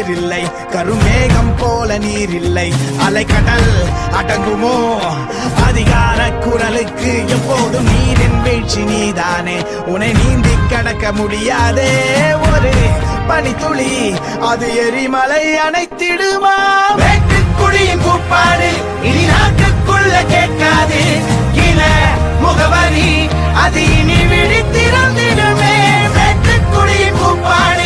வேறில்லை, கருமேகம் போல நீர் இல்லை, அலைக்கடல் அடங்குமோ அதிகார குரலுக்கு? எப்போதும் நீரின் வீழ்ச்சி நீதானே, உன்னை நீந்தி கடக்க முடியாதே ஒரு பனித்துளி, அது எரிமலை அணைத்திடுமா? வேட்டுக்குடியின் கூப்பாடு இனி நாட்டுக்குள்ள கேட்காது, இன முகவரி அது இனி விழித்திறந்திடுமே. வேட்டுக்குடியின் கூப்பாடு